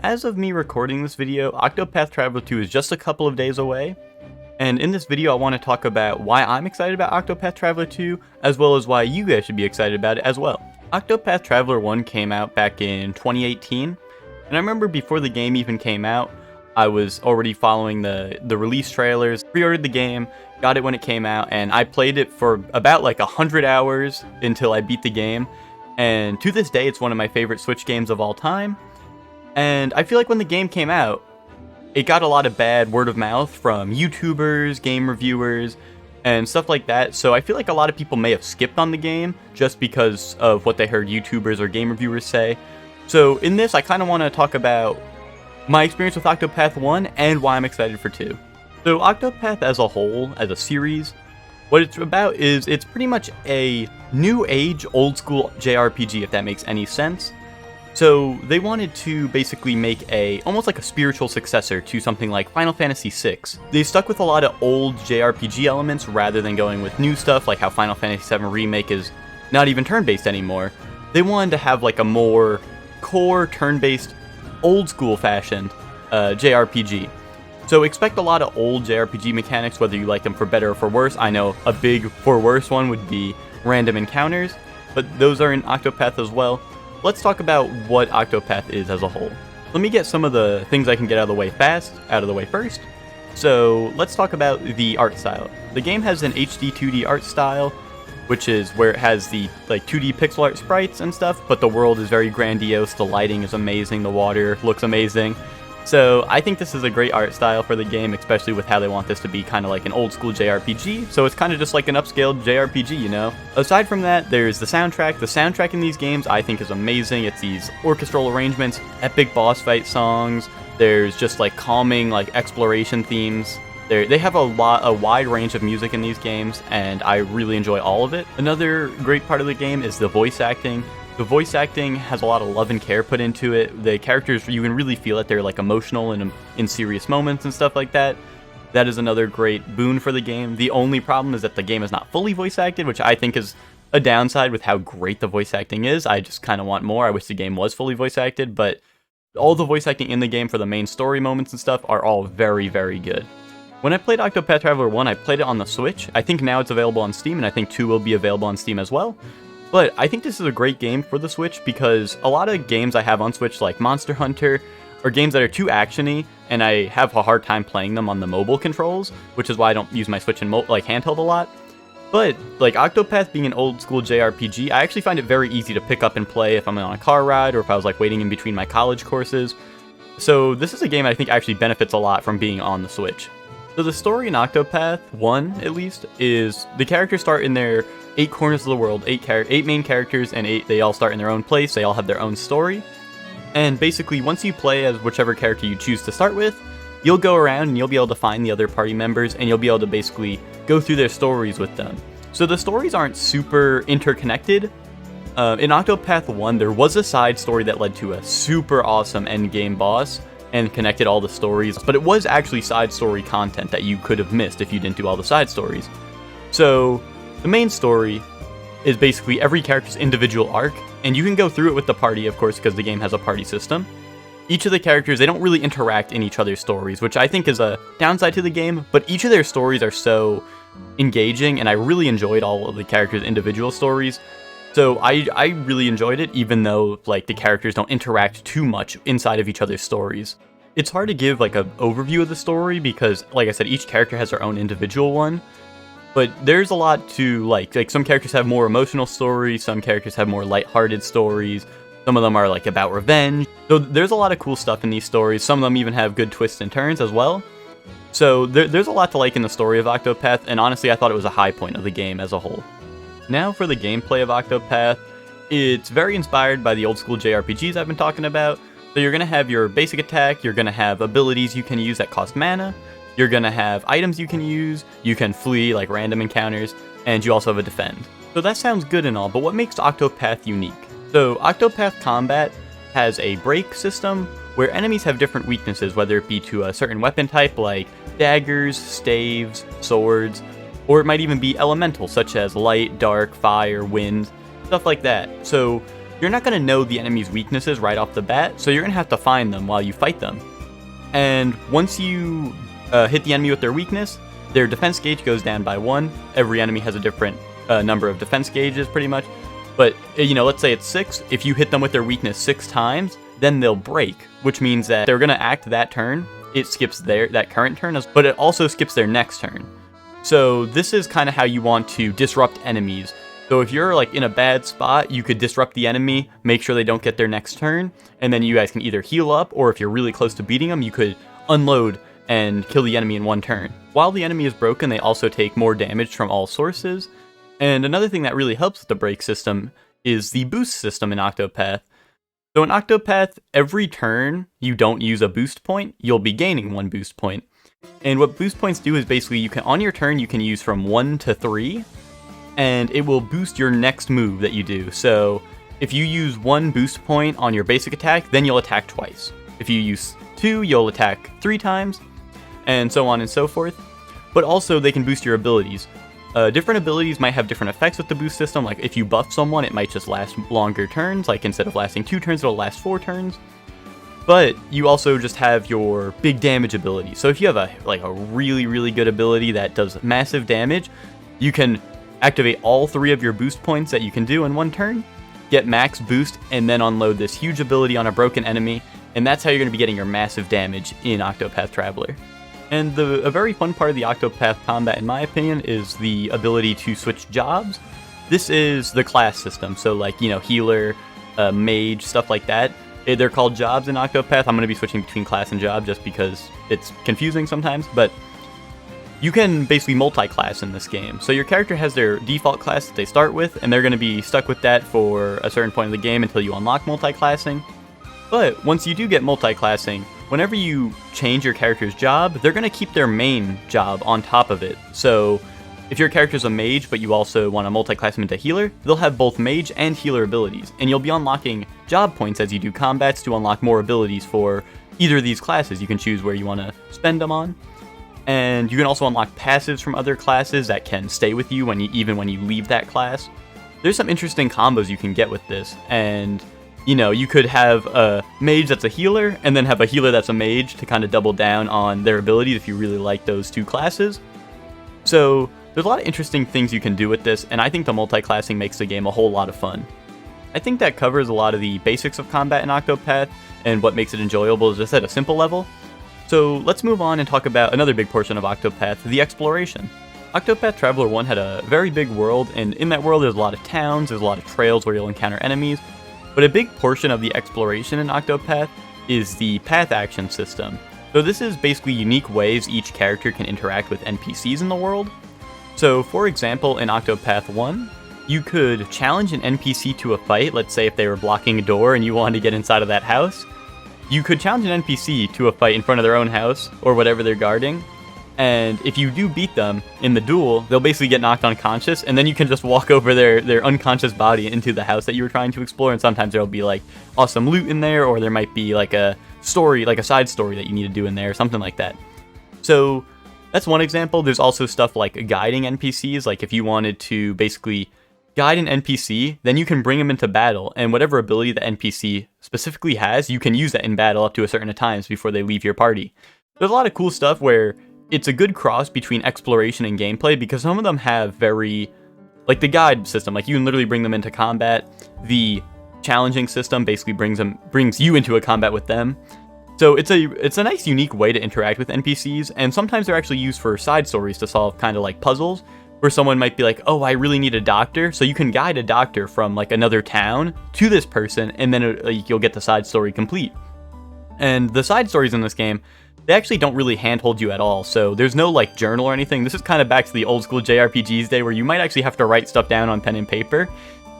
As of me recording this video, Octopath Traveler 2 is just a couple of days away, and in this video I want to talk about why I'm excited about Octopath Traveler 2, as well as why you guys should be excited about it as well. Octopath Traveler 1 came out back in 2018, and I remember before the game even came out, I was already following the release trailers, pre-ordered the game, got it when it came out, and I played it for about like 100 hours until I beat the game, and to this day it's one of my favorite Switch games of all time. And I feel like when the game came out, it got a lot of bad word of mouth from YouTubers, game reviewers, and stuff like that, so I feel like a lot of people may have skipped on the game just because of what they heard YouTubers or game reviewers say. So in this, I kind of want to talk about my experience with Octopath 1 and why I'm excited for 2. So Octopath as a whole, as a series, what it's about is it's pretty much a new age, old school JRPG, if that makes any sense. So they wanted to basically make almost like a spiritual successor to something like Final Fantasy VI. They stuck with a lot of old JRPG elements rather than going with new stuff like how Final Fantasy VII Remake is not even turn-based anymore. They wanted to have like a more core turn-based, old school fashioned JRPG. So expect a lot of old JRPG mechanics, whether you like them for better or for worse. I know a big for worse one would be random encounters, but those are in Octopath as well. Let's talk about what Octopath is as a whole. Let me get some of the things I can get out of the way first. So let's talk about the art style. The game has an HD 2D art style, which is where it has the like 2D pixel art sprites and stuff, but the world is very grandiose, the lighting is amazing, the water looks amazing. So I think this is a great art style for the game, especially with how they want this to be kind of like an old school JRPG, so it's kind of just like an upscaled JRPG, you know? Aside from that, there's the soundtrack. The soundtrack in these games I think is amazing. It's these orchestral arrangements, epic boss fight songs, there's just like calming like exploration themes. They have a wide range of music in these games, and I really enjoy all of it. Another great part of the game is the voice acting. The voice acting has a lot of love and care put into it. The characters, you can really feel that they're like emotional and in serious moments and stuff like that. That is another great boon for the game. The only problem is that the game is not fully voice acted, which I think is a downside with how great the voice acting is. I just kind of want more. I wish the game was fully voice acted, but all the voice acting in the game for the main story moments and stuff are all very, very good. When I played Octopath Traveler 1, I played it on the Switch. I think now it's available on Steam, and I think 2 will be available on Steam as well. But I think this is a great game for the Switch because a lot of games I have on Switch, like Monster Hunter, are games that are too actiony, and I have a hard time playing them on the mobile controls, which is why I don't use my Switch in handheld a lot. But like Octopath being an old school JRPG, I actually find it very easy to pick up and play if I'm on a car ride or if I was like waiting in between my college courses. So this is a game I think actually benefits a lot from being on the Switch. So the story in Octopath 1, at least, is the characters start in their 8 corners of the world, 8 main characters, and they all start in their own place, they all have their own story. And basically, once you play as whichever character you choose to start with, you'll go around and you'll be able to find the other party members, and you'll be able to basically go through their stories with them. So the stories aren't super interconnected. In Octopath 1, there was a side story that led to a super awesome endgame boss, and connected all the stories, but it was actually side story content that you could have missed if you didn't do all the side stories. So the main story is basically every character's individual arc, and you can go through it with the party, of course, because the game has a party system. Each of the characters, they don't really interact in each other's stories, which I think is a downside to the game, but each of their stories are so engaging, and I really enjoyed all of the characters' individual stories. So I really enjoyed it, even though like the characters don't interact too much inside of each other's stories. It's hard to give like an overview of the story because, like I said, each character has their own individual one. But there's a lot to like some characters have more emotional stories, some characters have more lighthearted stories, some of them are like about revenge. So there's a lot of cool stuff in these stories. Some of them even have good twists and turns as well. So there's a lot to like in the story of Octopath, and honestly I thought it was a high point of the game as a whole. Now for the gameplay of Octopath, it's very inspired by the old school JRPGs I've been talking about. So you're going to have your basic attack, you're going to have abilities you can use that cost mana, you're going to have items you can flee like random encounters, and you also have a defend. So that sounds good and all, but what makes Octopath unique? So Octopath combat has a break system where enemies have different weaknesses, whether it be to a certain weapon type like daggers, staves, swords, or it might even be elemental, such as light, dark, fire, wind, stuff like that. So you're not going to know the enemy's weaknesses right off the bat, so you're going to have to find them while you fight them. And once you hit the enemy with their weakness, their defense gauge goes down by 1. Every enemy has a different number of defense gauges, pretty much. But, let's say it's 6. If you hit them with their weakness 6 times, then they'll break, which means that they're going to act that turn. It skips that current turn, but it also skips their next turn. So this is kind of how you want to disrupt enemies. So if you're like in a bad spot, you could disrupt the enemy, make sure they don't get their next turn, and then you guys can either heal up, or if you're really close to beating them, you could unload and kill the enemy in 1 turn. While the enemy is broken, they also take more damage from all sources. And another thing that really helps with the break system is the boost system in Octopath. So in Octopath, every turn you don't use a boost point, you'll be gaining 1 boost point. And what boost points do is basically on your turn you can use from 1 to 3, and it will boost your next move that you do. So if you use 1 boost point on your basic attack, then you'll attack twice. If you use 2, you'll attack 3 times, and so on and so forth. But also they can boost your abilities. Different abilities might have different effects with the boost system, like if you buff someone, it might just last longer turns, like instead of lasting 2 turns, it'll last 4 turns. But you also just have your big damage ability. So if you have a really, really good ability that does massive damage, you can activate all 3 of your boost points that you can do in 1 turn, get max boost, and then unload this huge ability on a broken enemy, and that's how you're going to be getting your massive damage in Octopath Traveler. And a very fun part of the Octopath combat, in my opinion, is the ability to switch jobs. This is the class system, so like, healer, mage, stuff like that. They're called jobs in Octopath. I'm going to be switching between class and job just because it's confusing sometimes, but you can basically multi-class in this game. So your character has their default class that they start with, and they're going to be stuck with that for a certain point in the game until you unlock multi-classing. But once you do get multi-classing, whenever you change your character's job, they're going to keep their main job on top of it. So if your character's a mage, but you also want to multi-class him into healer, they'll have both mage and healer abilities, and you'll be unlocking job points as you do combats to unlock more abilities for either of these classes. You can choose where you want to spend them on. And you can also unlock passives from other classes that can stay with you even when you leave that class. There's some interesting combos you can get with this, and you could have a mage that's a healer, and then have a healer that's a mage to kind of double down on their abilities if you really like those 2 classes. So there's a lot of interesting things you can do with this, and I think the multi-classing makes the game a whole lot of fun. I think that covers a lot of the basics of combat in Octopath, and what makes it enjoyable just at a simple level. So let's move on and talk about another big portion of Octopath, the exploration. Octopath Traveler 1 had a very big world, and in that world there's a lot of towns, there's a lot of trails where you'll encounter enemies, but a big portion of the exploration in Octopath is the path action system. So this is basically unique ways each character can interact with NPCs in the world. So for example, in Octopath 1, you could challenge an NPC to a fight. Let's say if they were blocking a door and you wanted to get inside of that house, you could challenge an NPC to a fight in front of their own house or whatever they're guarding. And if you do beat them in the duel, they'll basically get knocked unconscious, and then you can just walk over their unconscious body into the house that you were trying to explore, and sometimes there'll be like awesome loot in there, or there might be like a story, like a side story that you need to do in there, or something like that. So that's one example. There's also stuff like guiding NPCs, like if you wanted to basically guide an NPC, then you can bring him into battle, and whatever ability the NPC specifically has, you can use that in battle up to a certain times before they leave your party. There's a lot of cool stuff where it's a good cross between exploration and gameplay, because some of them have very, like the guide system, like you can literally bring them into combat. The challenging system basically brings you into a combat with them. So it's a nice unique way to interact with NPCs, and sometimes they're actually used for side stories to solve kind of like puzzles, where someone might be like, oh, I really need a doctor, so you can guide a doctor from like another town to this person, and then you'll get the side story complete. And the side stories in this game, they actually don't really handhold you at all, so there's no like journal or anything. This is kind of back to the old school JRPGs day where you might actually have to write stuff down on pen and paper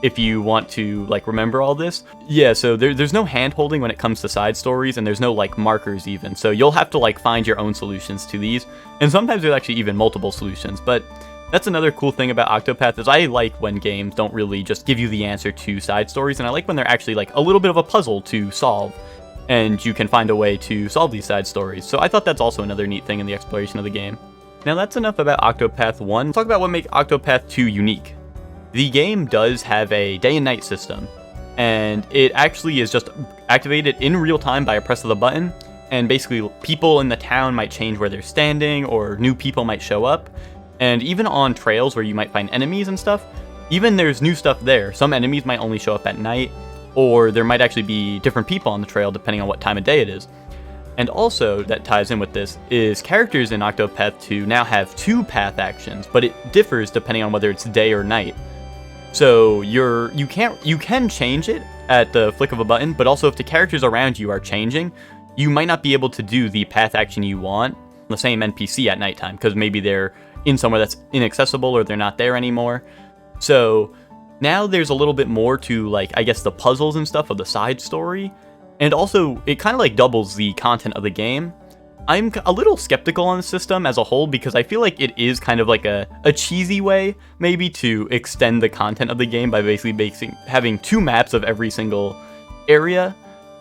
if you want to like remember all this. Yeah, so there's no hand holding when it comes to side stories, and there's no like markers even, so you'll have to like find your own solutions to these, and sometimes there's actually even multiple solutions. But that's another cool thing about Octopath, is I like when games don't really just give you the answer to side stories, and I like when they're actually like a little bit of a puzzle to solve, and you can find a way to solve these side stories. So I thought that's also another neat thing in the exploration of the game. Now that's enough about Octopath 1. Let's talk about what makes Octopath 2 unique. The game does have a day and night system. and it actually is just activated in real time by a press of the button, and basically people in the town might change where they're standing, or new people might show up, and even on trails where you might find enemies and stuff, even there's new stuff there. Some enemies might only show up at night, or there might actually be different people on the trail depending on what time of day it is. And also, that ties in with this, is characters in Octopath 2 now have 2 path actions, but it differs depending on whether it's day or night. So you can change it at the flick of a button, but also if the characters around you are changing, you might not be able to do the path action you want, the same NPC at nighttime, because maybe they're in somewhere that's inaccessible or they're not there anymore. So now there's a little bit more to, like, I guess the puzzles and stuff of the side story. And also, it kind of like doubles the content of the game. I'm a little skeptical on the system as a whole because I feel like it is kind of like a cheesy way, maybe, to extend the content of the game by basically having 2 maps of every single area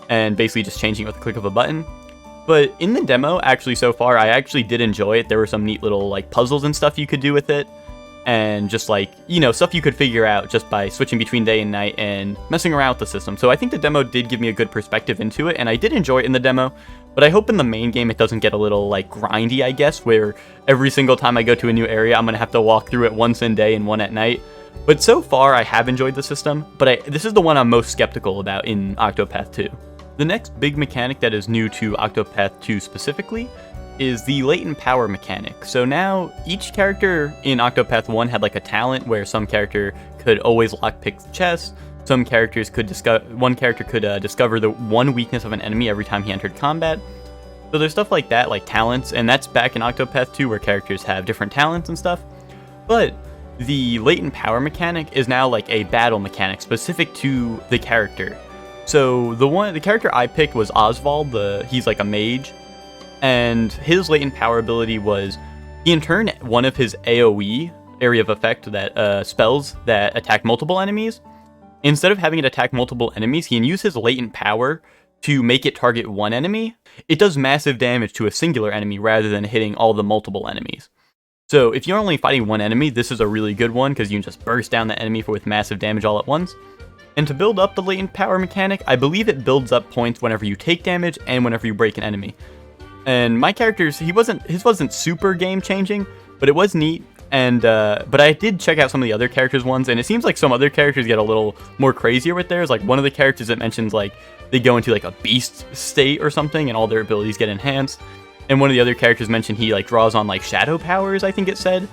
and basically just changing it with a click of a button. But in the demo, actually, so far, I actually did enjoy it. There were some neat little, like, puzzles and stuff you could do with it. And just, like, you know, stuff you could figure out just by switching between day and night and messing around with the system. So I think the demo did give me a good perspective into it, and I did enjoy it in the demo, but I hope in the main game it doesn't get a little, like, grindy, I guess, where every single time I go to a new area, I'm gonna have to walk through it once in day and one at night. But so far, I have enjoyed the system, but this is the one I'm most skeptical about in Octopath 2. The next big mechanic that is new to Octopath 2 specifically is the latent power mechanic. So now each character in Octopath 1 had like a talent where some character could always lockpick the chest, some characters could one character could discover the one weakness of an enemy every time he entered combat. So there's stuff like that, like talents, and that's back in Octopath 2 where characters have different talents and stuff. But the latent power mechanic is now like a battle mechanic specific to the character. So the character I picked was Oswald. He's like a mage. And his latent power ability was, he in turn, one of his AoE, area of effect, that spells that attack multiple enemies. Instead of having it attack multiple enemies, he can use his latent power to make it target one enemy. It does massive damage to a singular enemy rather than hitting all the multiple enemies. So if you're only fighting one enemy, this is a really good one because you can just burst down the enemy with massive damage all at once. And to build up the latent power mechanic, I believe it builds up points whenever you take damage and whenever you break an enemy. And my character's, his wasn't super game changing, but it was neat. And but I did check out some of the other characters' ones, and it seems like some other characters get a little more crazier with theirs. Like one of the characters that mentions like they go into like a beast state or something, and all their abilities get enhanced. And one of the other characters mentioned he like draws on like shadow powers, I think it said.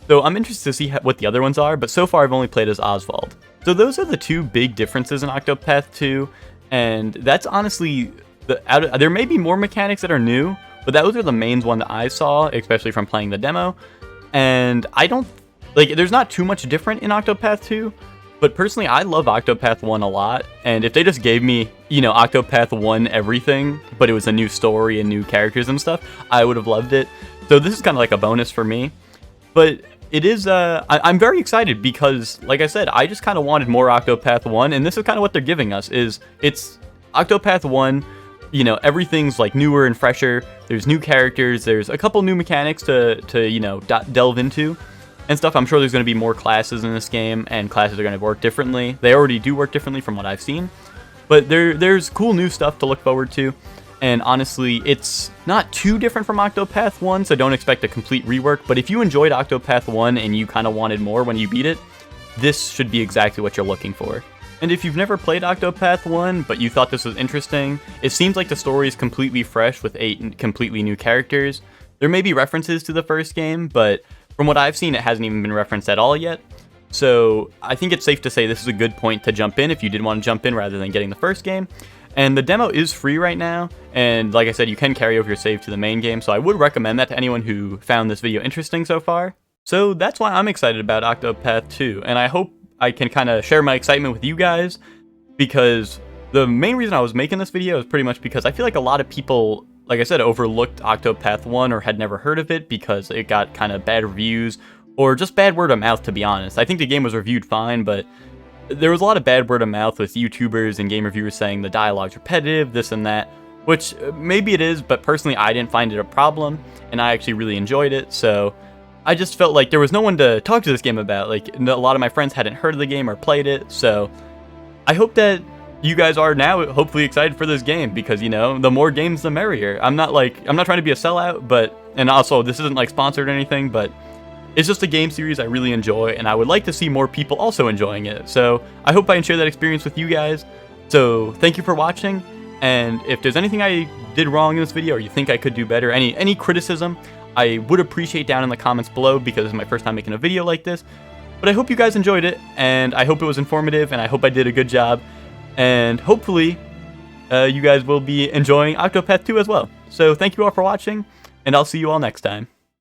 So I'm interested to see what the other ones are, but so far I've only played as Oswald. So those are the 2 big differences in Octopath 2, and that's honestly there may be more mechanics that are new, but those are the main one that I saw, especially from playing the demo. And I don't like, there's not too much different in Octopath 2, but personally I love Octopath 1 a lot, and if they just gave me, you know, Octopath 1 everything, but it was a new story and new characters and stuff, I would have loved it. So this is kind of like a bonus for me. But it is, I'm very excited because, like I said, I just kind of wanted more Octopath 1, and this is kind of what they're giving us, it's Octopath 1, you know, everything's like newer and fresher, there's new characters, there's a couple new mechanics to you know, delve into, and stuff. I'm sure there's going to be more classes in this game, and classes are going to work differently. They already do work differently from what I've seen, but there's cool new stuff to look forward to. And honestly, it's not too different from Octopath 1, so don't expect a complete rework, but if you enjoyed Octopath 1 and you kind of wanted more when you beat it, this should be exactly what you're looking for. And if you've never played Octopath 1, but you thought this was interesting, it seems like the story is completely fresh with 8 completely new characters. There may be references to the first game, but from what I've seen, it hasn't even been referenced at all yet. So I think it's safe to say this is a good point to jump in if you did want to jump in rather than getting the first game. And the demo is free right now, and like I said, you can carry over your save to the main game, so I would recommend that to anyone who found this video interesting so far. So that's why I'm excited about Octopath 2, and I hope I can kind of share my excitement with you guys, because the main reason I was making this video is pretty much because I feel like a lot of people, like I said, overlooked Octopath 1 or had never heard of it because it got kind of bad reviews, or just bad word of mouth, to be honest. I think the game was reviewed fine, but there was a lot of bad word of mouth with YouTubers and game reviewers saying the dialogue's repetitive, this and that, which maybe it is, but personally I didn't find it a problem, and I actually really enjoyed it, so I just felt like there was no one to talk to this game about. Like, a lot of my friends hadn't heard of the game or played it, so I hope that you guys are now hopefully excited for this game, because, you know, the more games the merrier. I'm not trying to be a sellout, but, and also this isn't like sponsored or anything, but it's just a game series I really enjoy, and I would like to see more people also enjoying it. So I hope I can share that experience with you guys. So thank you for watching, and if there's anything I did wrong in this video, or you think I could do better, any criticism, I would appreciate down in the comments below, because this is my first time making a video like this. But I hope you guys enjoyed it, and I hope it was informative, and I hope I did a good job. And hopefully, you guys will be enjoying Octopath 2 as well. So thank you all for watching, and I'll see you all next time.